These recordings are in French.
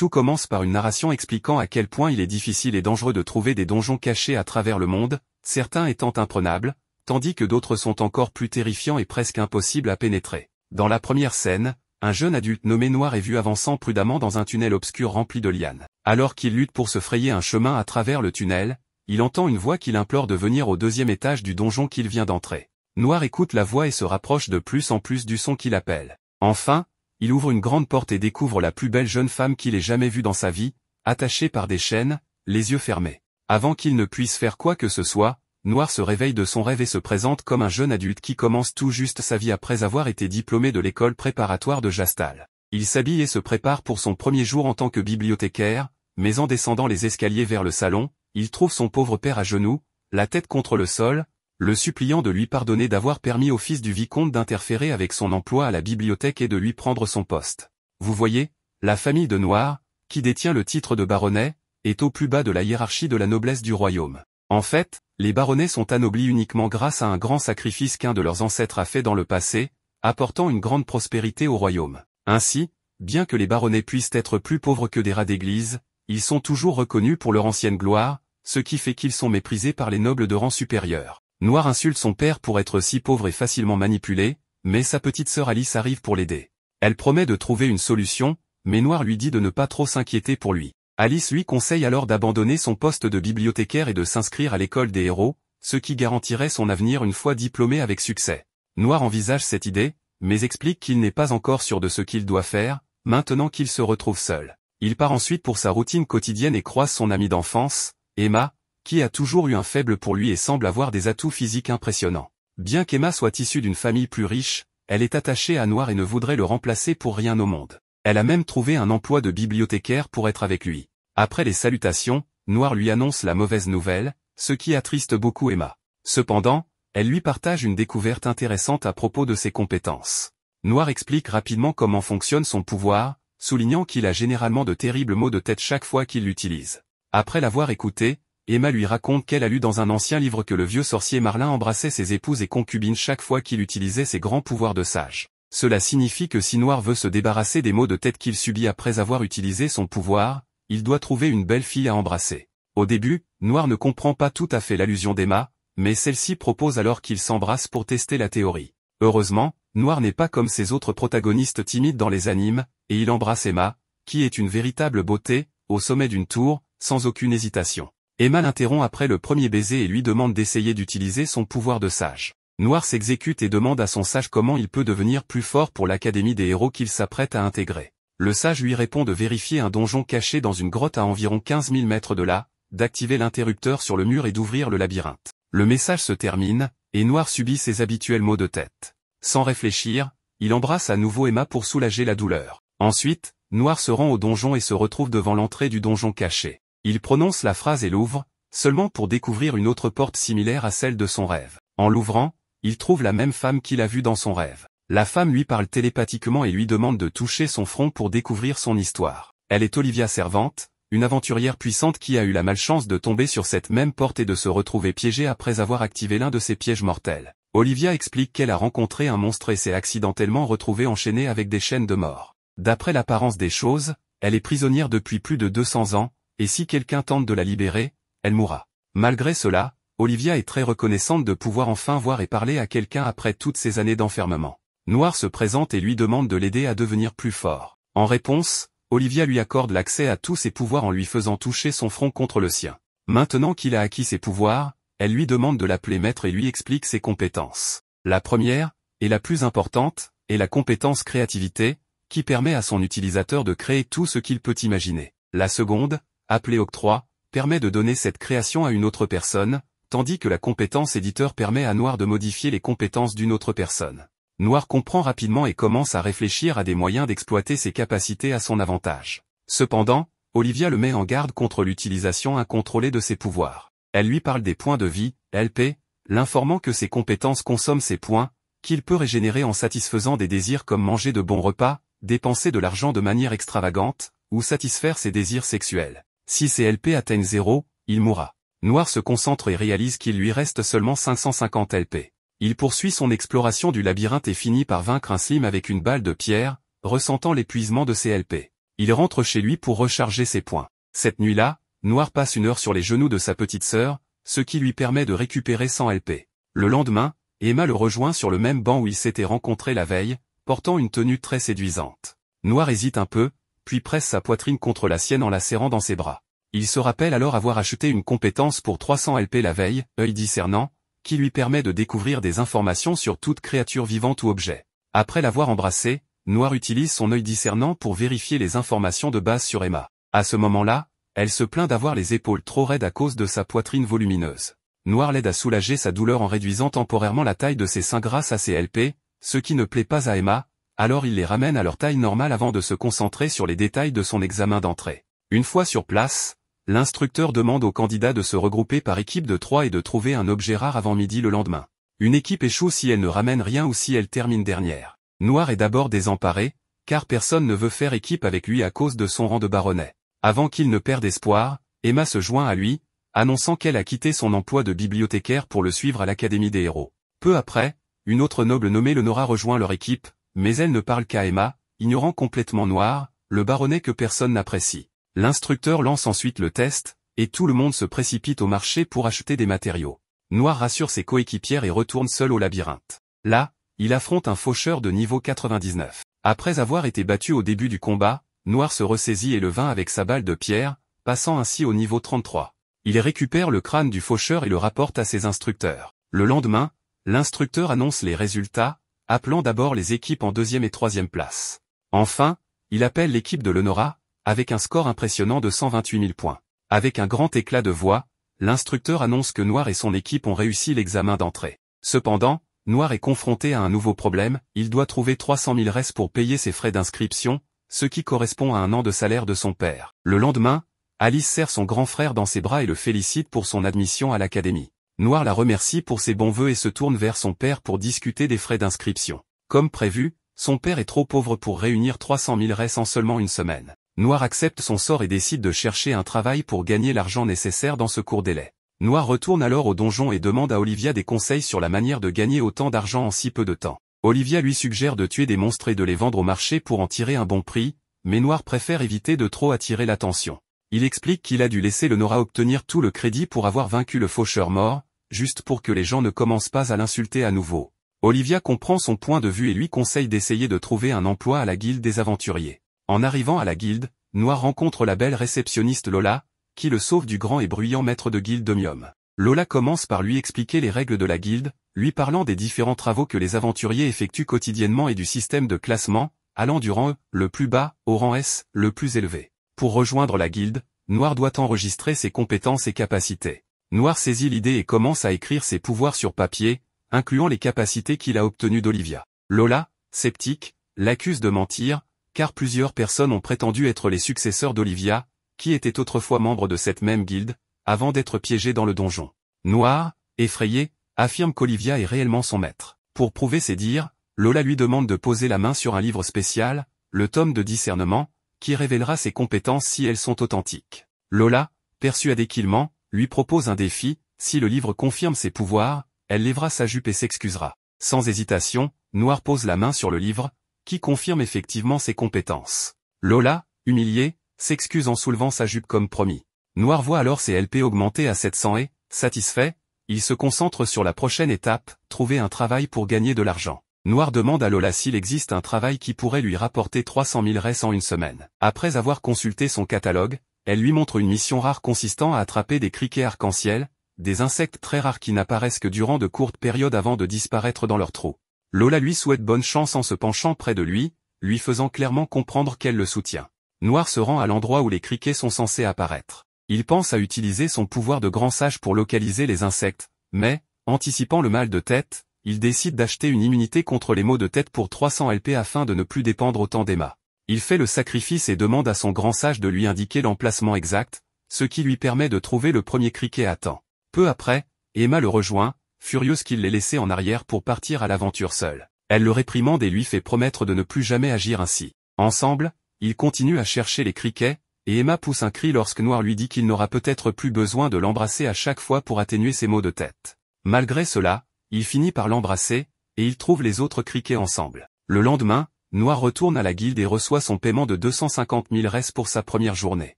Tout commence par une narration expliquant à quel point il est difficile et dangereux de trouver des donjons cachés à travers le monde, certains étant imprenables, tandis que d'autres sont encore plus terrifiants et presque impossibles à pénétrer. Dans la première scène, un jeune adulte nommé Noir est vu avançant prudemment dans un tunnel obscur rempli de lianes. Alors qu'il lutte pour se frayer un chemin à travers le tunnel, il entend une voix qui l'implore de venir au deuxième étage du donjon qu'il vient d'entrer. Noir écoute la voix et se rapproche de plus en plus du son qui l'appelle. Enfin, il ouvre une grande porte et découvre la plus belle jeune femme qu'il ait jamais vue dans sa vie, attachée par des chaînes, les yeux fermés. Avant qu'il ne puisse faire quoi que ce soit, Noir se réveille de son rêve et se présente comme un jeune adulte qui commence tout juste sa vie après avoir été diplômé de l'école préparatoire de Jastal. Il s'habille et se prépare pour son premier jour en tant que bibliothécaire, mais en descendant les escaliers vers le salon, il trouve son pauvre père à genoux, la tête contre le sol, le suppliant de lui pardonner d'avoir permis au fils du vicomte d'interférer avec son emploi à la bibliothèque et de lui prendre son poste. Vous voyez, la famille de Noir, qui détient le titre de baronnet, est au plus bas de la hiérarchie de la noblesse du royaume. En fait, les baronnets sont anoblis uniquement grâce à un grand sacrifice qu'un de leurs ancêtres a fait dans le passé, apportant une grande prospérité au royaume. Ainsi, bien que les baronnets puissent être plus pauvres que des rats d'église, ils sont toujours reconnus pour leur ancienne gloire, ce qui fait qu'ils sont méprisés par les nobles de rang supérieur. Noir insulte son père pour être si pauvre et facilement manipulé, mais sa petite sœur Alice arrive pour l'aider. Elle promet de trouver une solution, mais Noir lui dit de ne pas trop s'inquiéter pour lui. Alice lui conseille alors d'abandonner son poste de bibliothécaire et de s'inscrire à l'école des héros, ce qui garantirait son avenir une fois diplômé avec succès. Noir envisage cette idée, mais explique qu'il n'est pas encore sûr de ce qu'il doit faire, maintenant qu'il se retrouve seul. Il part ensuite pour sa routine quotidienne et croise son amie d'enfance, Emma, qui a toujours eu un faible pour lui et semble avoir des atouts physiques impressionnants. Bien qu'Emma soit issue d'une famille plus riche, elle est attachée à Noir et ne voudrait le remplacer pour rien au monde. Elle a même trouvé un emploi de bibliothécaire pour être avec lui. Après les salutations, Noir lui annonce la mauvaise nouvelle, ce qui attriste beaucoup Emma. Cependant, elle lui partage une découverte intéressante à propos de ses compétences. Noir explique rapidement comment fonctionne son pouvoir, soulignant qu'il a généralement de terribles maux de tête chaque fois qu'il l'utilise. Après l'avoir écouté, Emma lui raconte qu'elle a lu dans un ancien livre que le vieux sorcier Marlin embrassait ses épouses et concubines chaque fois qu'il utilisait ses grands pouvoirs de sage. Cela signifie que si Noir veut se débarrasser des maux de tête qu'il subit après avoir utilisé son pouvoir, il doit trouver une belle fille à embrasser. Au début, Noir ne comprend pas tout à fait l'allusion d'Emma, mais celle-ci propose alors qu'ils s'embrassent pour tester la théorie. Heureusement, Noir n'est pas comme ses autres protagonistes timides dans les animes, et il embrasse Emma, qui est une véritable beauté, au sommet d'une tour, sans aucune hésitation. Emma l'interrompt après le premier baiser et lui demande d'essayer d'utiliser son pouvoir de sage. Noir s'exécute et demande à son sage comment il peut devenir plus fort pour l'académie des héros qu'il s'apprête à intégrer. Le sage lui répond de vérifier un donjon caché dans une grotte à environ 15 000 mètres de là, d'activer l'interrupteur sur le mur et d'ouvrir le labyrinthe. Le message se termine, et Noir subit ses habituels maux de tête. Sans réfléchir, il embrasse à nouveau Emma pour soulager la douleur. Ensuite, Noir se rend au donjon et se retrouve devant l'entrée du donjon caché. Il prononce la phrase et l'ouvre, seulement pour découvrir une autre porte similaire à celle de son rêve. En l'ouvrant, il trouve la même femme qu'il a vue dans son rêve. La femme lui parle télépathiquement et lui demande de toucher son front pour découvrir son histoire. Elle est Olivia Servante, une aventurière puissante qui a eu la malchance de tomber sur cette même porte et de se retrouver piégée après avoir activé l'un de ses pièges mortels. Olivia explique qu'elle a rencontré un monstre et s'est accidentellement retrouvée enchaînée avec des chaînes de mort. D'après l'apparence des choses, elle est prisonnière depuis plus de 200 ans, et si quelqu'un tente de la libérer, elle mourra. Malgré cela, Olivia est très reconnaissante de pouvoir enfin voir et parler à quelqu'un après toutes ces années d'enfermement. Noir se présente et lui demande de l'aider à devenir plus fort. En réponse, Olivia lui accorde l'accès à tous ses pouvoirs en lui faisant toucher son front contre le sien. Maintenant qu'il a acquis ses pouvoirs, elle lui demande de l'appeler maître et lui explique ses compétences. La première, et la plus importante, est la compétence créativité, qui permet à son utilisateur de créer tout ce qu'il peut imaginer. La seconde, appelée octroi, permet de donner cette création à une autre personne, tandis que la compétence éditeur permet à Noir de modifier les compétences d'une autre personne. Noir comprend rapidement et commence à réfléchir à des moyens d'exploiter ses capacités à son avantage. Cependant, Olivia le met en garde contre l'utilisation incontrôlée de ses pouvoirs. Elle lui parle des points de vie, LP, l'informant que ses compétences consomment ces points, qu'il peut régénérer en satisfaisant des désirs comme manger de bons repas, dépenser de l'argent de manière extravagante, ou satisfaire ses désirs sexuels. Si ses LP atteignent 0, il mourra. Noir se concentre et réalise qu'il lui reste seulement 550 LP. Il poursuit son exploration du labyrinthe et finit par vaincre un Slim avec une balle de pierre, ressentant l'épuisement de ses LP. Il rentre chez lui pour recharger ses points. Cette nuit-là, Noir passe une heure sur les genoux de sa petite sœur, ce qui lui permet de récupérer 100 LP. Le lendemain, Emma le rejoint sur le même banc où ils s'étaient rencontrés la veille, portant une tenue très séduisante. Noir hésite un peu, puis presse sa poitrine contre la sienne en la serrant dans ses bras. Il se rappelle alors avoir acheté une compétence pour 300 LP la veille, œil discernant, qui lui permet de découvrir des informations sur toute créature vivante ou objet. Après l'avoir embrassée, Noir utilise son œil discernant pour vérifier les informations de base sur Emma. À ce moment-là, elle se plaint d'avoir les épaules trop raides à cause de sa poitrine volumineuse. Noir l'aide à soulager sa douleur en réduisant temporairement la taille de ses seins grâce à ses LP, ce qui ne plaît pas à Emma, alors il les ramène à leur taille normale avant de se concentrer sur les détails de son examen d'entrée. Une fois sur place, l'instructeur demande aux candidats de se regrouper par équipe de 3 et de trouver un objet rare avant midi le lendemain. Une équipe échoue si elle ne ramène rien ou si elle termine dernière. Noir est d'abord désemparé, car personne ne veut faire équipe avec lui à cause de son rang de baronnet. Avant qu'il ne perde espoir, Emma se joint à lui, annonçant qu'elle a quitté son emploi de bibliothécaire pour le suivre à l'Académie des héros. Peu après, une autre noble nommée Lenora rejoint leur équipe, mais elle ne parle qu'à Emma, ignorant complètement Noir, le baronnet que personne n'apprécie. L'instructeur lance ensuite le test, et tout le monde se précipite au marché pour acheter des matériaux. Noir rassure ses coéquipières et retourne seul au labyrinthe. Là, il affronte un faucheur de niveau 99. Après avoir été battu au début du combat, Noir se ressaisit et le vainc avec sa balle de pierre, passant ainsi au niveau 33. Il récupère le crâne du faucheur et le rapporte à ses instructeurs. Le lendemain, l'instructeur annonce les résultats, appelant d'abord les équipes en 2e et 3e place. Enfin, il appelle l'équipe de Lenora, avec un score impressionnant de 128 000 points. Avec un grand éclat de voix, l'instructeur annonce que Noir et son équipe ont réussi l'examen d'entrée. Cependant, Noir est confronté à un nouveau problème, il doit trouver 300 000 res pour payer ses frais d'inscription, ce qui correspond à un an de salaire de son père. Le lendemain, Alice serre son grand frère dans ses bras et le félicite pour son admission à l'académie. Noir la remercie pour ses bons vœux et se tourne vers son père pour discuter des frais d'inscription. Comme prévu, son père est trop pauvre pour réunir 300 000 res en seulement une semaine. Noir accepte son sort et décide de chercher un travail pour gagner l'argent nécessaire dans ce court délai. Noir retourne alors au donjon et demande à Olivia des conseils sur la manière de gagner autant d'argent en si peu de temps. Olivia lui suggère de tuer des monstres et de les vendre au marché pour en tirer un bon prix, mais Noir préfère éviter de trop attirer l'attention. Il explique qu'il a dû laisser Lenora obtenir tout le crédit pour avoir vaincu le faucheur mort, juste pour que les gens ne commencent pas à l'insulter à nouveau. Olivia comprend son point de vue et lui conseille d'essayer de trouver un emploi à la guilde des aventuriers. En arrivant à la guilde, Noir rencontre la belle réceptionniste Lola, qui le sauve du grand et bruyant maître de guilde Domium. Lola commence par lui expliquer les règles de la guilde, lui parlant des différents travaux que les aventuriers effectuent quotidiennement et du système de classement, allant du rang E, le plus bas, au rang S, le plus élevé. Pour rejoindre la guilde, Noir doit enregistrer ses compétences et capacités. Noir saisit l'idée et commence à écrire ses pouvoirs sur papier, incluant les capacités qu'il a obtenues d'Olivia. Lola, sceptique, l'accuse de mentir, car plusieurs personnes ont prétendu être les successeurs d'Olivia, qui était autrefois membre de cette même guilde, avant d'être piégé dans le donjon. Noir, effrayé, affirme qu'Olivia est réellement son maître. Pour prouver ses dires, Lola lui demande de poser la main sur un livre spécial, le tome de discernement, qui révélera ses compétences si elles sont authentiques. Lola, persuadée qu'il ment, lui propose un défi, si le livre confirme ses pouvoirs, elle lèvera sa jupe et s'excusera. Sans hésitation, Noir pose la main sur le livre, qui confirme effectivement ses compétences. Lola, humiliée, s'excuse en soulevant sa jupe comme promis. Noir voit alors ses LP augmenter à 700 et, satisfait, il se concentre sur la prochaine étape, trouver un travail pour gagner de l'argent. Noir demande à Lola s'il existe un travail qui pourrait lui rapporter 300 000 res en une semaine. Après avoir consulté son catalogue, elle lui montre une mission rare consistant à attraper des criquets arc-en-ciel, des insectes très rares qui n'apparaissent que durant de courtes périodes avant de disparaître dans leur trou. Lola lui souhaite bonne chance en se penchant près de lui faisant clairement comprendre qu'elle le soutient. Noir se rend à l'endroit où les criquets sont censés apparaître. Il pense à utiliser son pouvoir de grand sage pour localiser les insectes, mais, anticipant le mal de tête, il décide d'acheter une immunité contre les maux de tête pour 300 LP afin de ne plus dépendre autant d'Emma. Il fait le sacrifice et demande à son grand sage de lui indiquer l'emplacement exact, ce qui lui permet de trouver le premier criquet à temps. Peu après, Emma le rejoint, furieuse qu'il l'ait laissé en arrière pour partir à l'aventure seule. Elle le réprimande et lui fait promettre de ne plus jamais agir ainsi. Ensemble, ils continuent à chercher les criquets, et Emma pousse un cri lorsque Noir lui dit qu'il n'aura peut-être plus besoin de l'embrasser à chaque fois pour atténuer ses maux de tête. Malgré cela, il finit par l'embrasser, et ils trouvent les autres criquets ensemble. Le lendemain, Noir retourne à la guilde et reçoit son paiement de 250 000 res pour sa première journée.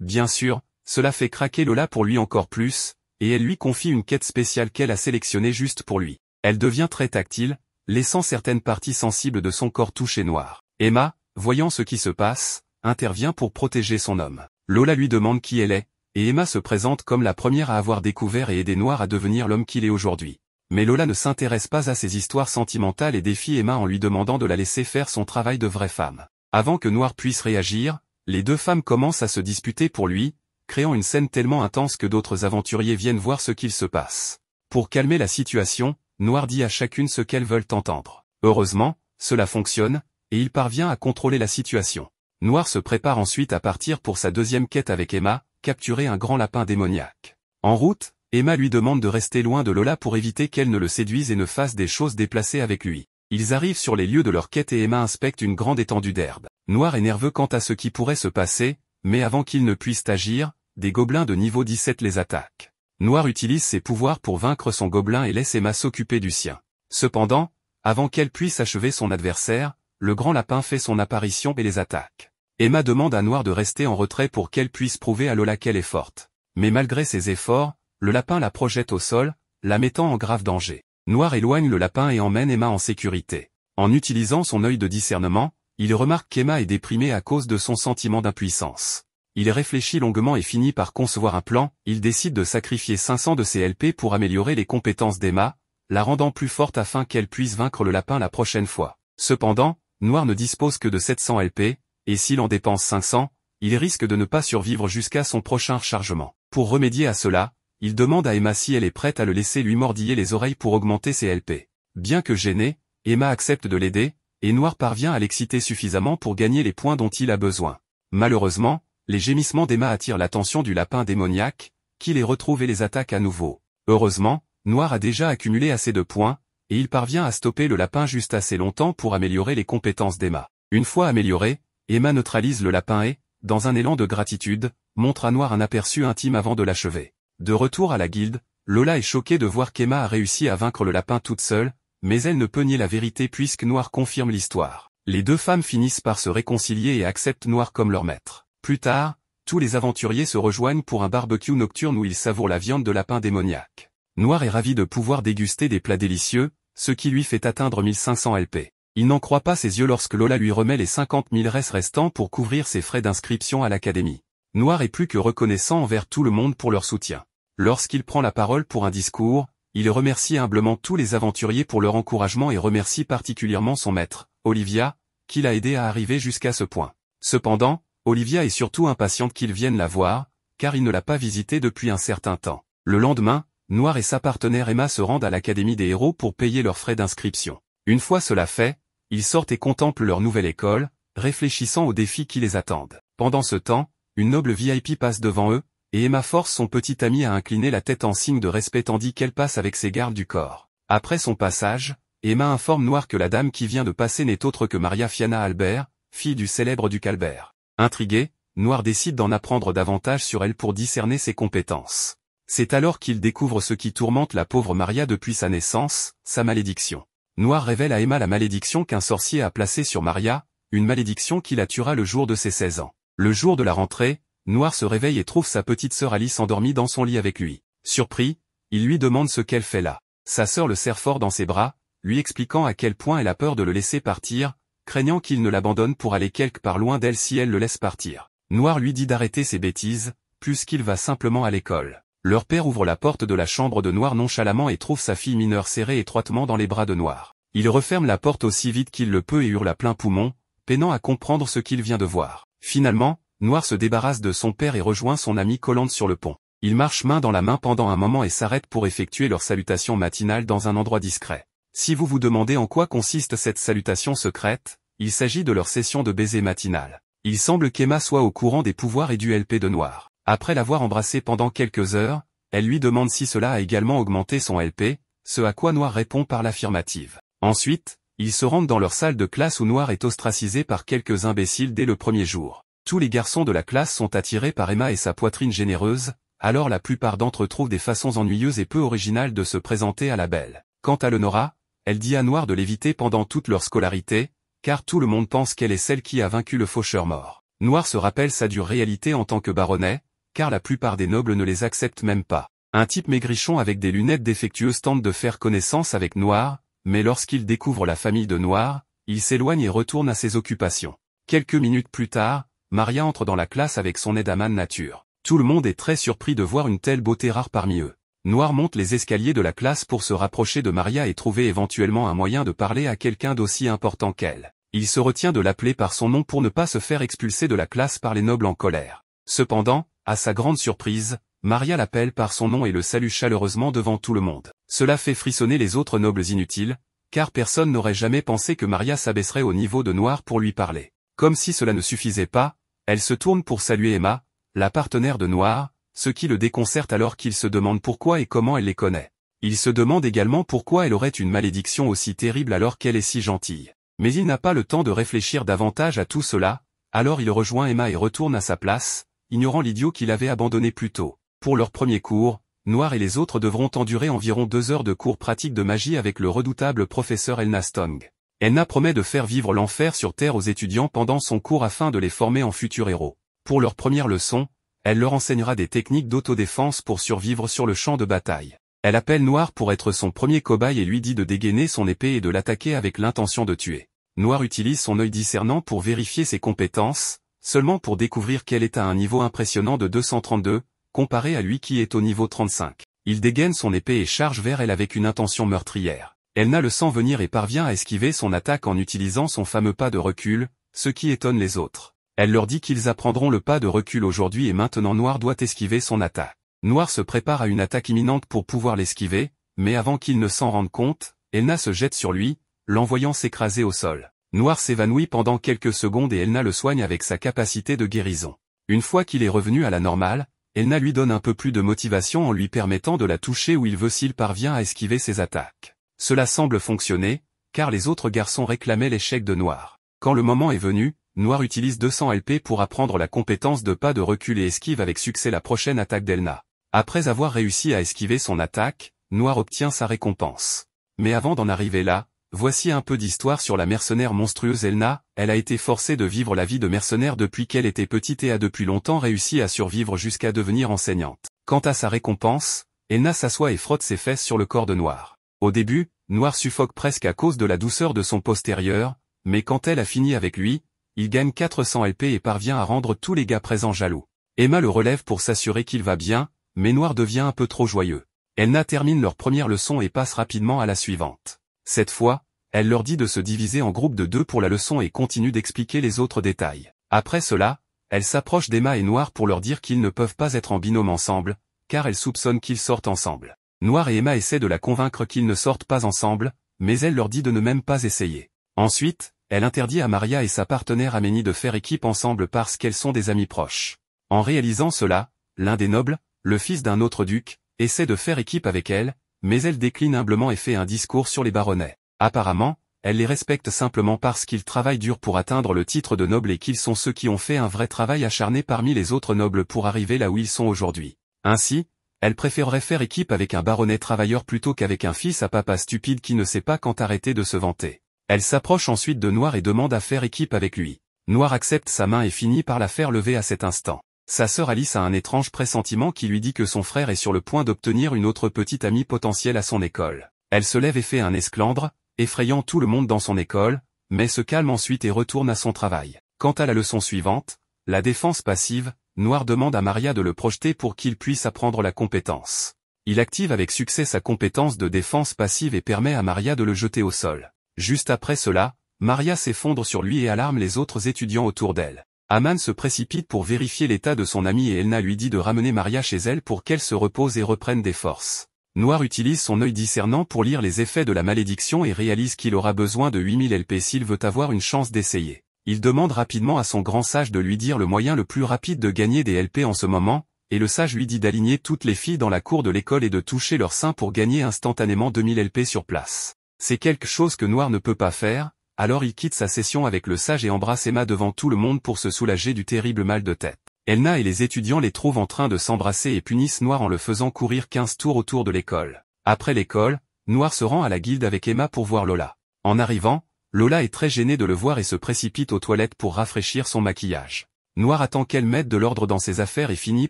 Bien sûr, cela fait craquer Lola pour lui encore plus, et elle lui confie une quête spéciale qu'elle a sélectionnée juste pour lui. Elle devient très tactile, laissant certaines parties sensibles de son corps toucher Noir. Emma, voyant ce qui se passe, intervient pour protéger son homme. Lola lui demande qui elle est, et Emma se présente comme la première à avoir découvert et aidé Noir à devenir l'homme qu'il est aujourd'hui. Mais Lola ne s'intéresse pas à ces histoires sentimentales et défie Emma en lui demandant de la laisser faire son travail de vraie femme. Avant que Noir puisse réagir, les deux femmes commencent à se disputer pour lui, créant une scène tellement intense que d'autres aventuriers viennent voir ce qu'il se passe. Pour calmer la situation, Noir dit à chacune ce qu'elles veulent entendre. Heureusement, cela fonctionne, et il parvient à contrôler la situation. Noir se prépare ensuite à partir pour sa deuxième quête avec Emma, capturer un grand lapin démoniaque. En route, Emma lui demande de rester loin de Lola pour éviter qu'elle ne le séduise et ne fasse des choses déplacées avec lui. Ils arrivent sur les lieux de leur quête et Emma inspecte une grande étendue d'herbe. Noir est nerveux quant à ce qui pourrait se passer, mais avant qu'ils ne puissent agir, des gobelins de niveau 17 les attaquent. Noir utilise ses pouvoirs pour vaincre son gobelin et laisse Emma s'occuper du sien. Cependant, avant qu'elle puisse achever son adversaire, le grand lapin fait son apparition et les attaque. Emma demande à Noir de rester en retrait pour qu'elle puisse prouver à Lola qu'elle est forte. Mais malgré ses efforts, le lapin la projette au sol, la mettant en grave danger. Noir éloigne le lapin et emmène Emma en sécurité. En utilisant son œil de discernement, il remarque qu'Emma est déprimée à cause de son sentiment d'impuissance. Il réfléchit longuement et finit par concevoir un plan. Il décide de sacrifier 500 de ses LP pour améliorer les compétences d'Emma, la rendant plus forte afin qu'elle puisse vaincre le lapin la prochaine fois. Cependant, Noir ne dispose que de 700 LP, et s'il en dépense 500, il risque de ne pas survivre jusqu'à son prochain rechargement. Pour remédier à cela, il demande à Emma si elle est prête à le laisser lui mordiller les oreilles pour augmenter ses LP. Bien que gênée, Emma accepte de l'aider, et Noir parvient à l'exciter suffisamment pour gagner les points dont il a besoin. Malheureusement, les gémissements d'Emma attirent l'attention du lapin démoniaque, qui les retrouve et les attaque à nouveau. Heureusement, Noir a déjà accumulé assez de points, et il parvient à stopper le lapin juste assez longtemps pour améliorer les compétences d'Emma. Une fois améliorée, Emma neutralise le lapin et, dans un élan de gratitude, montre à Noir un aperçu intime avant de l'achever. De retour à la guilde, Lola est choquée de voir qu'Emma a réussi à vaincre le lapin toute seule, mais elle ne peut nier la vérité puisque Noir confirme l'histoire. Les deux femmes finissent par se réconcilier et acceptent Noir comme leur maître. Plus tard, tous les aventuriers se rejoignent pour un barbecue nocturne où ils savourent la viande de lapin démoniaque. Noir est ravi de pouvoir déguster des plats délicieux, ce qui lui fait atteindre 1500 LP. Il n'en croit pas ses yeux lorsque Lola lui remet les 50 000 res restants pour couvrir ses frais d'inscription à l'académie. Noir est plus que reconnaissant envers tout le monde pour leur soutien. Lorsqu'il prend la parole pour un discours, il remercie humblement tous les aventuriers pour leur encouragement et remercie particulièrement son maître, Olivia, qui l'a aidé à arriver jusqu'à ce point. Cependant, Olivia est surtout impatiente qu'il vienne la voir, car il ne l'a pas visitée depuis un certain temps. Le lendemain, Noir et sa partenaire Emma se rendent à l'Académie des héros pour payer leurs frais d'inscription. Une fois cela fait, ils sortent et contemplent leur nouvelle école, réfléchissant aux défis qui les attendent. Pendant ce temps, une noble VIP passe devant eux, et Emma force son petit ami à incliner la tête en signe de respect tandis qu'elle passe avec ses gardes du corps. Après son passage, Emma informe Noir que la dame qui vient de passer n'est autre que Maria Fianna Albert, fille du célèbre duc Albert. Intrigué, Noir décide d'en apprendre davantage sur elle pour discerner ses compétences. C'est alors qu'il découvre ce qui tourmente la pauvre Maria depuis sa naissance, sa malédiction. Noir révèle à Emma la malédiction qu'un sorcier a placée sur Maria, une malédiction qui la tuera le jour de ses 16 ans. Le jour de la rentrée, Noir se réveille et trouve sa petite sœur Alice endormie dans son lit avec lui. Surpris, il lui demande ce qu'elle fait là. Sa sœur le serre fort dans ses bras, lui expliquant à quel point elle a peur de le laisser partir, craignant qu'il ne l'abandonne pour aller quelque part loin d'elle si elle le laisse partir. Noir lui dit d'arrêter ses bêtises, puisqu'il va simplement à l'école. Leur père ouvre la porte de la chambre de Noir nonchalamment et trouve sa fille mineure serrée étroitement dans les bras de Noir. Il referme la porte aussi vite qu'il le peut et hurle à plein poumon, peinant à comprendre ce qu'il vient de voir. Finalement, Noir se débarrasse de son père et rejoint son ami Colante sur le pont. Ils marchent main dans la main pendant un moment et s'arrêtent pour effectuer leur salutation matinale dans un endroit discret. Si vous vous demandez en quoi consiste cette salutation secrète, il s'agit de leur session de baiser matinale. Il semble qu'Emma soit au courant des pouvoirs et du LP de Noir. Après l'avoir embrassé pendant quelques heures, elle lui demande si cela a également augmenté son LP, ce à quoi Noir répond par l'affirmative. Ensuite, ils se rendent dans leur salle de classe où Noir est ostracisé par quelques imbéciles dès le premier jour. Tous les garçons de la classe sont attirés par Emma et sa poitrine généreuse, alors la plupart d'entre eux trouvent des façons ennuyeuses et peu originales de se présenter à la belle. Quant à Lenora, elle dit à Noir de l'éviter pendant toute leur scolarité, car tout le monde pense qu'elle est celle qui a vaincu le faucheur mort. Noir se rappelle sa dure réalité en tant que baronnet, car la plupart des nobles ne les acceptent même pas. Un type maigrichon avec des lunettes défectueuses tente de faire connaissance avec Noir, mais lorsqu'il découvre la famille de Noir, il s'éloigne et retourne à ses occupations. Quelques minutes plus tard, Maria entre dans la classe avec son aide Aman Nature. Tout le monde est très surpris de voir une telle beauté rare parmi eux. Noir monte les escaliers de la classe pour se rapprocher de Maria et trouver éventuellement un moyen de parler à quelqu'un d'aussi important qu'elle. Il se retient de l'appeler par son nom pour ne pas se faire expulser de la classe par les nobles en colère. Cependant, à sa grande surprise, Maria l'appelle par son nom et le salue chaleureusement devant tout le monde. Cela fait frissonner les autres nobles inutiles, car personne n'aurait jamais pensé que Maria s'abaisserait au niveau de Noir pour lui parler. Comme si cela ne suffisait pas, elle se tourne pour saluer Emma, la partenaire de Noir, ce qui le déconcerte alors qu'il se demande pourquoi et comment elle les connaît. Il se demande également pourquoi elle aurait une malédiction aussi terrible alors qu'elle est si gentille. Mais il n'a pas le temps de réfléchir davantage à tout cela, alors il rejoint Emma et retourne à sa place, ignorant l'idiot qu'il avait abandonné plus tôt. Pour leur premier cours, Noir et les autres devront endurer environ 2 heures de cours pratiques de magie avec le redoutable professeur Elna Stong. Elna promet de faire vivre l'enfer sur Terre aux étudiants pendant son cours afin de les former en futurs héros. Pour leur première leçon, elle leur enseignera des techniques d'autodéfense pour survivre sur le champ de bataille. Elle appelle Noir pour être son premier cobaye et lui dit de dégainer son épée et de l'attaquer avec l'intention de tuer. Noir utilise son œil discernant pour vérifier ses compétences, seulement pour découvrir qu'elle est à un niveau impressionnant de 232, comparé à lui qui est au niveau 35. Il dégaine son épée et charge vers elle avec une intention meurtrière. Elna le sent venir et parvient à esquiver son attaque en utilisant son fameux pas de recul, ce qui étonne les autres. Elle leur dit qu'ils apprendront le pas de recul aujourd'hui et maintenant Noir doit esquiver son attaque. Noir se prépare à une attaque imminente pour pouvoir l'esquiver, mais avant qu'il ne s'en rende compte, Elna se jette sur lui, l'envoyant s'écraser au sol. Noir s'évanouit pendant quelques secondes et Elna le soigne avec sa capacité de guérison. Une fois qu'il est revenu à la normale, Elna lui donne un peu plus de motivation en lui permettant de la toucher où il veut s'il parvient à esquiver ses attaques. Cela semble fonctionner, car les autres garçons réclamaient l'échec de Noir. Quand le moment est venu, Noir utilise 200 LP pour apprendre la compétence de pas de recul et esquive avec succès la prochaine attaque d'Elna. Après avoir réussi à esquiver son attaque, Noir obtient sa récompense. Mais avant d'en arriver là, voici un peu d'histoire sur la mercenaire monstrueuse Elna. Elle a été forcée de vivre la vie de mercenaire depuis qu'elle était petite et a depuis longtemps réussi à survivre jusqu'à devenir enseignante. Quant à sa récompense, Elna s'assoit et frotte ses fesses sur le corps de Noir. Au début, Noir suffoque presque à cause de la douceur de son postérieur, mais quand elle a fini avec lui, il gagne 400 LP et parvient à rendre tous les gars présents jaloux. Emma le relève pour s'assurer qu'il va bien, mais Noir devient un peu trop joyeux. Elna termine leur première leçon et passe rapidement à la suivante. Cette fois, elle leur dit de se diviser en groupes de 2 pour la leçon et continue d'expliquer les autres détails. Après cela, elle s'approche d'Emma et Noir pour leur dire qu'ils ne peuvent pas être en binôme ensemble, car elle soupçonne qu'ils sortent ensemble. Noir et Emma essaient de la convaincre qu'ils ne sortent pas ensemble, mais elle leur dit de ne même pas essayer. Ensuite, elle interdit à Maria et sa partenaire Aménie de faire équipe ensemble parce qu'elles sont des amies proches. En réalisant cela, l'un des nobles, le fils d'un autre duc, essaie de faire équipe avec elle, mais elle décline humblement et fait un discours sur les baronnets. Apparemment, elle les respecte simplement parce qu'ils travaillent dur pour atteindre le titre de noble et qu'ils sont ceux qui ont fait un vrai travail acharné parmi les autres nobles pour arriver là où ils sont aujourd'hui. Ainsi, elle préférerait faire équipe avec un baronnet travailleur plutôt qu'avec un fils à papa stupide qui ne sait pas quand arrêter de se vanter. Elle s'approche ensuite de Noir et demande à faire équipe avec lui. Noir accepte sa main et finit par la faire lever à cet instant. Sa sœur Alice a un étrange pressentiment qui lui dit que son frère est sur le point d'obtenir une autre petite amie potentielle à son école. Elle se lève et fait un esclandre, effrayant tout le monde dans son école, mais se calme ensuite et retourne à son travail. Quant à la leçon suivante, la défense passive, Noir demande à Maria de le projeter pour qu'il puisse apprendre la compétence. Il active avec succès sa compétence de défense passive et permet à Maria de le jeter au sol. Juste après cela, Maria s'effondre sur lui et alarme les autres étudiants autour d'elle. Aman se précipite pour vérifier l'état de son amie et Elna lui dit de ramener Maria chez elle pour qu'elle se repose et reprenne des forces. Noir utilise son œil discernant pour lire les effets de la malédiction et réalise qu'il aura besoin de 8000 LP s'il veut avoir une chance d'essayer. Il demande rapidement à son grand sage de lui dire le moyen le plus rapide de gagner des LP en ce moment, et le sage lui dit d'aligner toutes les filles dans la cour de l'école et de toucher leur sein pour gagner instantanément 2000 LP sur place. C'est quelque chose que Noir ne peut pas faire, alors il quitte sa session avec le sage et embrasse Emma devant tout le monde pour se soulager du terrible mal de tête. Elna et les étudiants les trouvent en train de s'embrasser et punissent Noir en le faisant courir 15 tours autour de l'école. Après l'école, Noir se rend à la guilde avec Emma pour voir Lola. En arrivant, Lola est très gênée de le voir et se précipite aux toilettes pour rafraîchir son maquillage. Noir attend qu'elle mette de l'ordre dans ses affaires et finit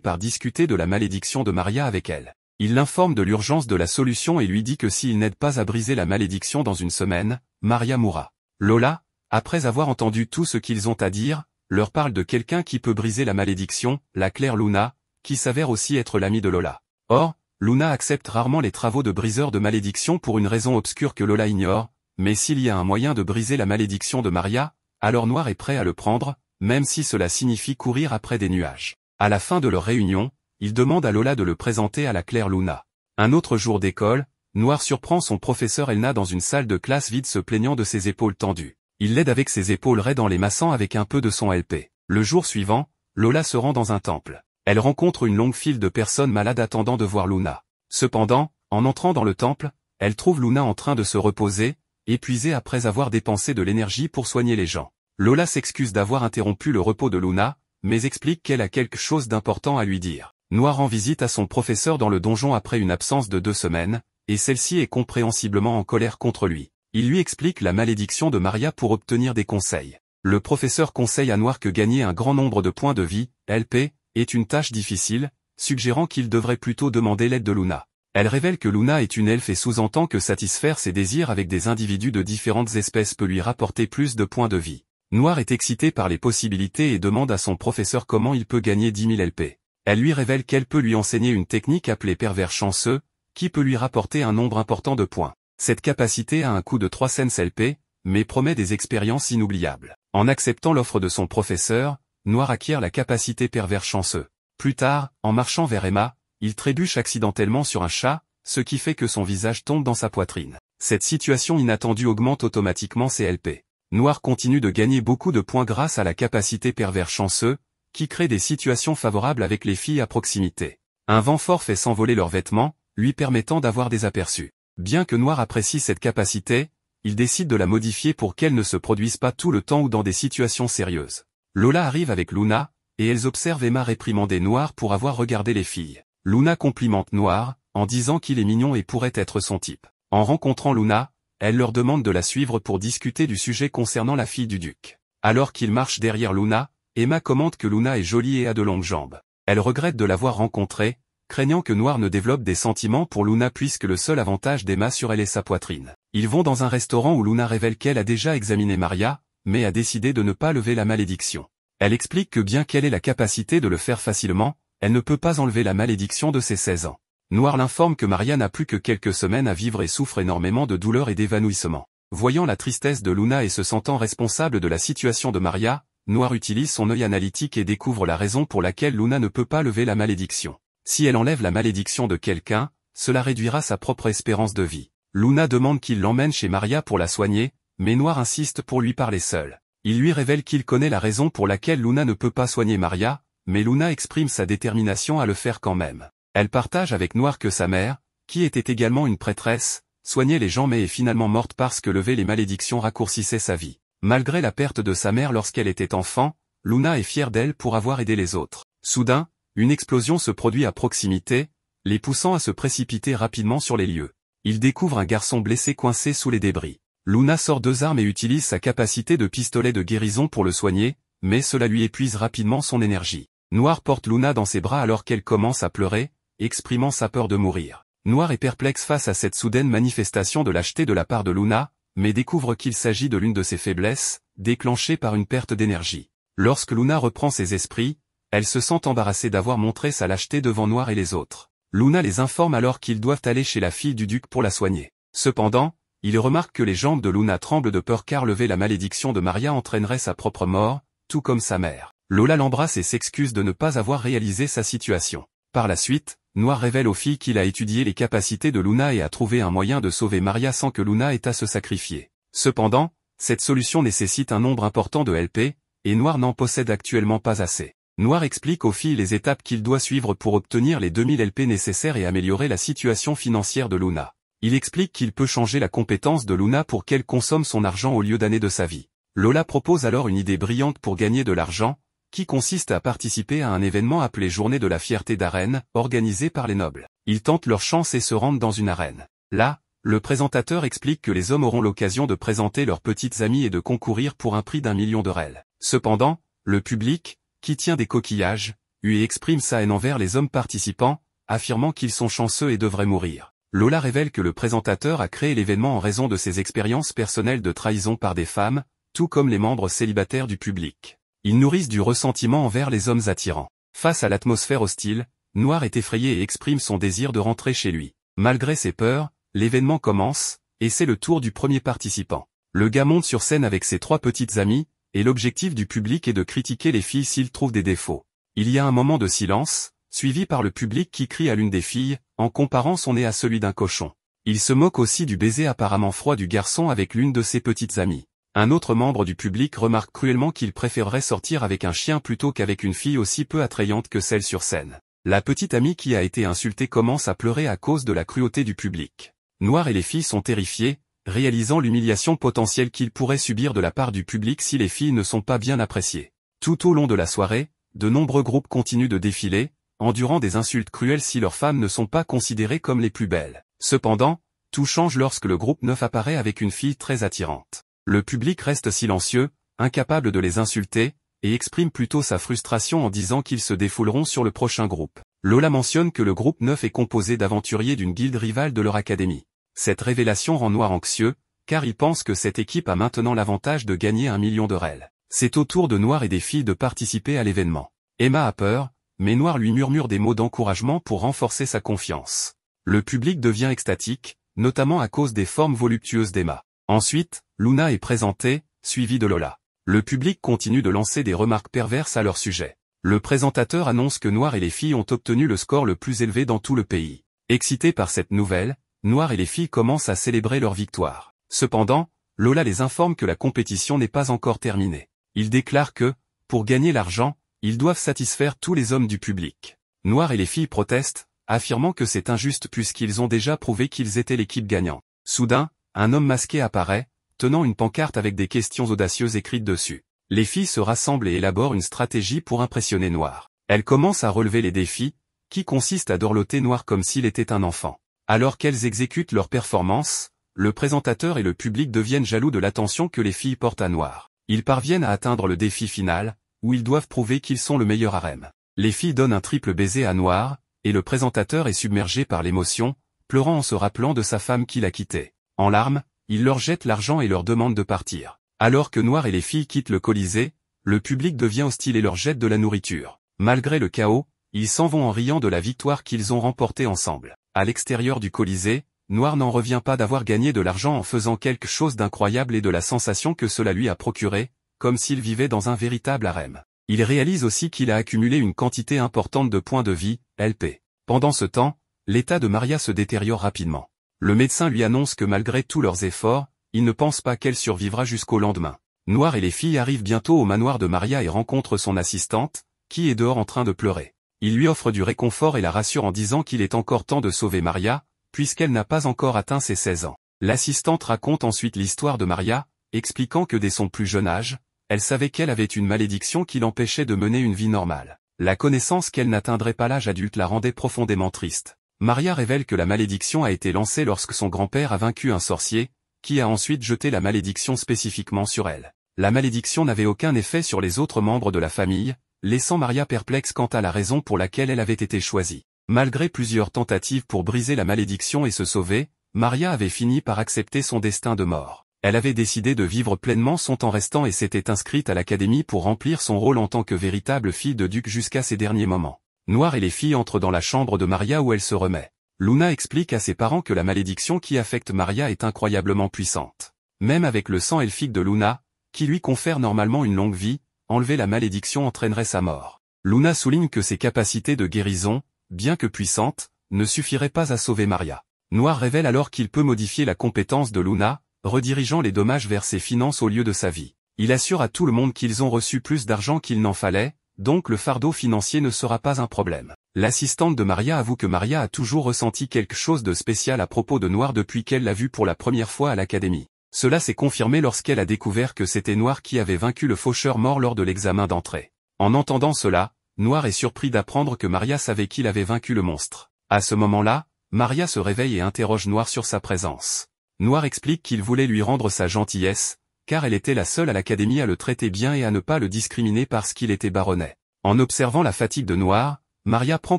par discuter de la malédiction de Maria avec elle. Il l'informe de l'urgence de la solution et lui dit que s'il n'aide pas à briser la malédiction dans une semaine, Maria mourra. Lola, après avoir entendu tout ce qu'ils ont à dire, leur parle de quelqu'un qui peut briser la malédiction, la Claire Luna, qui s'avère aussi être l'amie de Lola. Or, Luna accepte rarement les travaux de briseur de malédiction pour une raison obscure que Lola ignore, mais s'il y a un moyen de briser la malédiction de Maria, alors Noir est prêt à le prendre, même si cela signifie courir après des nuages. À la fin de leur réunion, il demande à Lola de le présenter à la Claire Luna. Un autre jour d'école, Noir surprend son professeur Elna dans une salle de classe vide se plaignant de ses épaules tendues. Il l'aide avec ses épaules raides en les massant avec un peu de son LP. Le jour suivant, Lola se rend dans un temple. Elle rencontre une longue file de personnes malades attendant de voir Luna. Cependant, en entrant dans le temple, elle trouve Luna en train de se reposer, épuisée après avoir dépensé de l'énergie pour soigner les gens. Lola s'excuse d'avoir interrompu le repos de Luna, mais explique qu'elle a quelque chose d'important à lui dire. Noir rend visite à son professeur dans le donjon après une absence de 2 semaines, et celle-ci est compréhensiblement en colère contre lui. Il lui explique la malédiction de Maria pour obtenir des conseils. Le professeur conseille à Noir que gagner un grand nombre de points de vie, LP, est une tâche difficile, suggérant qu'il devrait plutôt demander l'aide de Luna. Elle révèle que Luna est une elfe et sous-entend que satisfaire ses désirs avec des individus de différentes espèces peut lui rapporter plus de points de vie. Noir est excité par les possibilités et demande à son professeur comment il peut gagner 10 000 LP. Elle lui révèle qu'elle peut lui enseigner une technique appelée pervers chanceux, qui peut lui rapporter un nombre important de points. Cette capacité a un coût de 3 cents LP, mais promet des expériences inoubliables. En acceptant l'offre de son professeur, Noir acquiert la capacité pervers chanceux. Plus tard, en marchant vers Emma, il trébuche accidentellement sur un chat, ce qui fait que son visage tombe dans sa poitrine. Cette situation inattendue augmente automatiquement ses LP. Noir continue de gagner beaucoup de points grâce à la capacité pervers chanceux, qui crée des situations favorables avec les filles à proximité. Un vent fort fait s'envoler leurs vêtements, lui permettant d'avoir des aperçus. Bien que Noir apprécie cette capacité, il décide de la modifier pour qu'elle ne se produise pas tout le temps ou dans des situations sérieuses. Lola arrive avec Luna, et elles observent Emma réprimander Noir pour avoir regardé les filles. Luna complimente Noir, en disant qu'il est mignon et pourrait être son type. En rencontrant Luna, elle leur demande de la suivre pour discuter du sujet concernant la fille du duc. Alors qu'ils marchent derrière Luna, Emma commente que Luna est jolie et a de longues jambes. Elle regrette de l'avoir rencontrée, craignant que Noir ne développe des sentiments pour Luna puisque le seul avantage d'Emma sur elle est sa poitrine. Ils vont dans un restaurant où Luna révèle qu'elle a déjà examiné Maria, mais a décidé de ne pas lever la malédiction. Elle explique que bien qu'elle ait la capacité de le faire facilement, elle ne peut pas enlever la malédiction de ses 16 ans. Noir l'informe que Maria n'a plus que quelques semaines à vivre et souffre énormément de douleur et d'évanouissement. Voyant la tristesse de Luna et se sentant responsable de la situation de Maria, Noir utilise son œil analytique et découvre la raison pour laquelle Luna ne peut pas lever la malédiction. Si elle enlève la malédiction de quelqu'un, cela réduira sa propre espérance de vie. Luna demande qu'il l'emmène chez Maria pour la soigner, mais Noir insiste pour lui parler seul. Il lui révèle qu'il connaît la raison pour laquelle Luna ne peut pas soigner Maria, mais Luna exprime sa détermination à le faire quand même. Elle partage avec Noir que sa mère, qui était également une prêtresse, soignait les gens mais est finalement morte parce que lever les malédictions raccourcissait sa vie. Malgré la perte de sa mère lorsqu'elle était enfant, Luna est fière d'elle pour avoir aidé les autres. Soudain, une explosion se produit à proximité, les poussant à se précipiter rapidement sur les lieux. Ils découvrent un garçon blessé coincé sous les débris. Luna sort 2 armes et utilise sa capacité de pistolet de guérison pour le soigner, mais cela lui épuise rapidement son énergie. Noir porte Luna dans ses bras alors qu'elle commence à pleurer, exprimant sa peur de mourir. Noir est perplexe face à cette soudaine manifestation de lâcheté de la part de Luna, mais découvre qu'il s'agit de l'une de ses faiblesses, déclenchée par une perte d'énergie. Lorsque Luna reprend ses esprits, elle se sent embarrassée d'avoir montré sa lâcheté devant Noir et les autres. Luna les informe alors qu'ils doivent aller chez la fille du duc pour la soigner. Cependant, il remarque que les jambes de Luna tremblent de peur car lever la malédiction de Maria entraînerait sa propre mort, tout comme sa mère. Lola l'embrasse et s'excuse de ne pas avoir réalisé sa situation. Par la suite, Noir révèle aux filles qu'il a étudié les capacités de Luna et a trouvé un moyen de sauver Maria sans que Luna ait à se sacrifier. Cependant, cette solution nécessite un nombre important de LP, et Noir n'en possède actuellement pas assez. Noir explique aux filles les étapes qu'il doit suivre pour obtenir les 2000 LP nécessaires et améliorer la situation financière de Luna. Il explique qu'il peut changer la compétence de Luna pour qu'elle consomme son argent au lieu d'années de sa vie. Lola propose alors une idée brillante pour gagner de l'argent, qui consiste à participer à un événement appelé Journée de la fierté d'arène, organisé par les nobles. Ils tentent leur chance et se rendent dans une arène. Là, Le présentateur explique que les hommes auront l'occasion de présenter leurs petites amies et de concourir pour un prix d'1 million de rel. Cependant, le public, qui tient des coquillages, lui exprime sa haine envers les hommes participants, affirmant qu'ils sont chanceux et devraient mourir. Lola révèle que le présentateur a créé l'événement en raison de ses expériences personnelles de trahison par des femmes, tout comme les membres célibataires du public. Ils nourrissent du ressentiment envers les hommes attirants. Face à l'atmosphère hostile, Noir est effrayé et exprime son désir de rentrer chez lui. Malgré ses peurs, l'événement commence, et c'est le tour du premier participant. Le gars monte sur scène avec ses 3 petites amies, et l'objectif du public est de critiquer les filles s'ils trouvent des défauts. Il y a un moment de silence, suivi par le public qui crie à l'une des filles, en comparant son nez à celui d'un cochon. Il se moque aussi du baiser apparemment froid du garçon avec l'une de ses petites amies. Un autre membre du public remarque cruellement qu'il préférerait sortir avec un chien plutôt qu'avec une fille aussi peu attrayante que celle sur scène. La petite amie qui a été insultée commence à pleurer à cause de la cruauté du public. Noir et les filles sont terrifiés, réalisant l'humiliation potentielle qu'ils pourraient subir de la part du public si les filles ne sont pas bien appréciées. Tout au long de la soirée, de nombreux groupes continuent de défiler, endurant des insultes cruelles si leurs femmes ne sont pas considérées comme les plus belles. Cependant, tout change lorsque le groupe 9 apparaît avec une fille très attirante. Le public reste silencieux, incapable de les insulter, et exprime plutôt sa frustration en disant qu'ils se défouleront sur le prochain groupe. Lola mentionne que le groupe 9 est composé d'aventuriers d'une guilde rivale de leur académie. Cette révélation rend Noir anxieux, car il pense que cette équipe a maintenant l'avantage de gagner 1 million de rel. C'est au tour de Noir et des filles de participer à l'événement. Emma a peur, mais Noir lui murmure des mots d'encouragement pour renforcer sa confiance. Le public devient extatique, notamment à cause des formes voluptueuses d'Emma. Ensuite, Luna est présentée, suivie de Lola. Le public continue de lancer des remarques perverses à leur sujet. Le présentateur annonce que Noir et les filles ont obtenu le score le plus élevé dans tout le pays. Excités par cette nouvelle, Noir et les filles commencent à célébrer leur victoire. Cependant, Lola les informe que la compétition n'est pas encore terminée. Il déclare que, pour gagner l'argent, ils doivent satisfaire tous les hommes du public. Noir et les filles protestent, affirmant que c'est injuste puisqu'ils ont déjà prouvé qu'ils étaient l'équipe gagnante. Soudain, un homme masqué apparaît, tenant une pancarte avec des questions audacieuses écrites dessus. Les filles se rassemblent et élaborent une stratégie pour impressionner Noir. Elles commencent à relever les défis, qui consistent à dorloter Noir comme s'il était un enfant. Alors qu'elles exécutent leur performance, le présentateur et le public deviennent jaloux de l'attention que les filles portent à Noir. Ils parviennent à atteindre le défi final, où ils doivent prouver qu'ils sont le meilleur harem. Les filles donnent un triple baiser à Noir, et le présentateur est submergé par l'émotion, pleurant en se rappelant de sa femme qui l'a quitté. En larmes, il leur jette l'argent et leur demande de partir. Alors que Noir et les filles quittent le Colisée, le public devient hostile et leur jette de la nourriture. Malgré le chaos, ils s'en vont en riant de la victoire qu'ils ont remportée ensemble. À l'extérieur du Colisée, Noir n'en revient pas d'avoir gagné de l'argent en faisant quelque chose d'incroyable et de la sensation que cela lui a procuré, comme s'il vivait dans un véritable harem. Il réalise aussi qu'il a accumulé une quantité importante de points de vie, LP. Pendant ce temps, l'état de Maria se détériore rapidement. Le médecin lui annonce que malgré tous leurs efforts, il ne pense pas qu'elle survivra jusqu'au lendemain. Noir et les filles arrivent bientôt au manoir de Maria et rencontrent son assistante, qui est dehors en train de pleurer. Il lui offre du réconfort et la rassure en disant qu'il est encore temps de sauver Maria, puisqu'elle n'a pas encore atteint ses 16 ans. L'assistante raconte ensuite l'histoire de Maria, expliquant que dès son plus jeune âge, elle savait qu'elle avait une malédiction qui l'empêchait de mener une vie normale. La connaissance qu'elle n'atteindrait pas l'âge adulte la rendait profondément triste. Maria révèle que la malédiction a été lancée lorsque son grand-père a vaincu un sorcier, qui a ensuite jeté la malédiction spécifiquement sur elle. La malédiction n'avait aucun effet sur les autres membres de la famille, laissant Maria perplexe quant à la raison pour laquelle elle avait été choisie. Malgré plusieurs tentatives pour briser la malédiction et se sauver, Maria avait fini par accepter son destin de mort. Elle avait décidé de vivre pleinement son temps restant et s'était inscrite à l'académie pour remplir son rôle en tant que véritable fille de duc jusqu'à ses derniers moments. Noir et les filles entrent dans la chambre de Maria où elle se remet. Luna explique à ses parents que la malédiction qui affecte Maria est incroyablement puissante. Même avec le sang elfique de Luna, qui lui confère normalement une longue vie, enlever la malédiction entraînerait sa mort. Luna souligne que ses capacités de guérison, bien que puissantes, ne suffiraient pas à sauver Maria. Noir révèle alors qu'il peut modifier la compétence de Luna, redirigeant les dommages vers ses finances au lieu de sa vie. Il assure à tout le monde qu'ils ont reçu plus d'argent qu'il n'en fallait, donc le fardeau financier ne sera pas un problème. L'assistante de Maria avoue que Maria a toujours ressenti quelque chose de spécial à propos de Noir depuis qu'elle l'a vu pour la première fois à l'académie. Cela s'est confirmé lorsqu'elle a découvert que c'était Noir qui avait vaincu le faucheur mort lors de l'examen d'entrée. En entendant cela, Noir est surpris d'apprendre que Maria savait qu'il avait vaincu le monstre. À ce moment-là, Maria se réveille et interroge Noir sur sa présence. Noir explique qu'il voulait lui rendre sa gentillesse, car elle était la seule à l'académie à le traiter bien et à ne pas le discriminer parce qu'il était baronnet. En observant la fatigue de Noir, Maria prend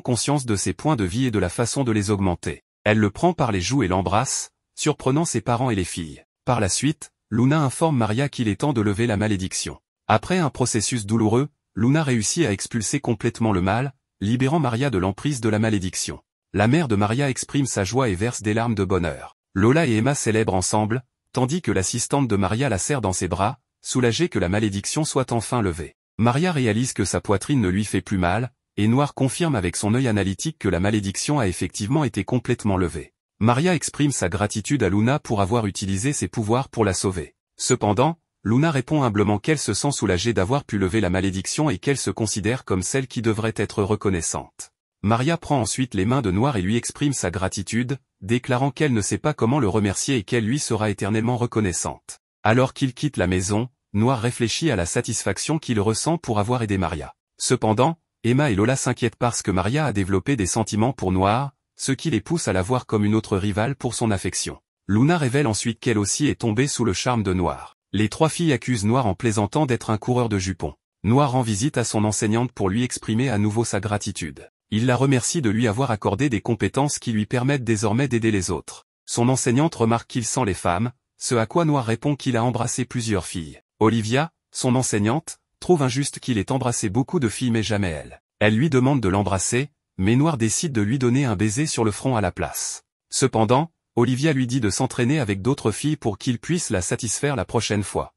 conscience de ses points de vie et de la façon de les augmenter. Elle le prend par les joues et l'embrasse, surprenant ses parents et les filles. Par la suite, Luna informe Maria qu'il est temps de lever la malédiction. Après un processus douloureux, Luna réussit à expulser complètement le mal, libérant Maria de l'emprise de la malédiction. La mère de Maria exprime sa joie et verse des larmes de bonheur. Lola et Emma célèbrent ensemble, tandis que l'assistante de Maria la serre dans ses bras, soulagée que la malédiction soit enfin levée. Maria réalise que sa poitrine ne lui fait plus mal, et Noir confirme avec son œil analytique que la malédiction a effectivement été complètement levée. Maria exprime sa gratitude à Luna pour avoir utilisé ses pouvoirs pour la sauver. Cependant, Luna répond humblement qu'elle se sent soulagée d'avoir pu lever la malédiction et qu'elle se considère comme celle qui devrait être reconnaissante. Maria prend ensuite les mains de Noir et lui exprime sa gratitude, déclarant qu'elle ne sait pas comment le remercier et qu'elle lui sera éternellement reconnaissante. Alors qu'il quitte la maison, Noir réfléchit à la satisfaction qu'il ressent pour avoir aidé Maria. Cependant, Emma et Lola s'inquiètent parce que Maria a développé des sentiments pour Noir, ce qui les pousse à la voir comme une autre rivale pour son affection. Luna révèle ensuite qu'elle aussi est tombée sous le charme de Noir. Les trois filles accusent Noir en plaisantant d'être un coureur de jupons. Noir rend visite à son enseignante pour lui exprimer à nouveau sa gratitude. Il la remercie de lui avoir accordé des compétences qui lui permettent désormais d'aider les autres. Son enseignante remarque qu'il sent les femmes, ce à quoi Noir répond qu'il a embrassé plusieurs filles. Olivia, son enseignante, trouve injuste qu'il ait embrassé beaucoup de filles mais jamais elle. Elle lui demande de l'embrasser, mais Noir décide de lui donner un baiser sur le front à la place. Cependant, Olivia lui dit de s'entraîner avec d'autres filles pour qu'il puisse la satisfaire la prochaine fois.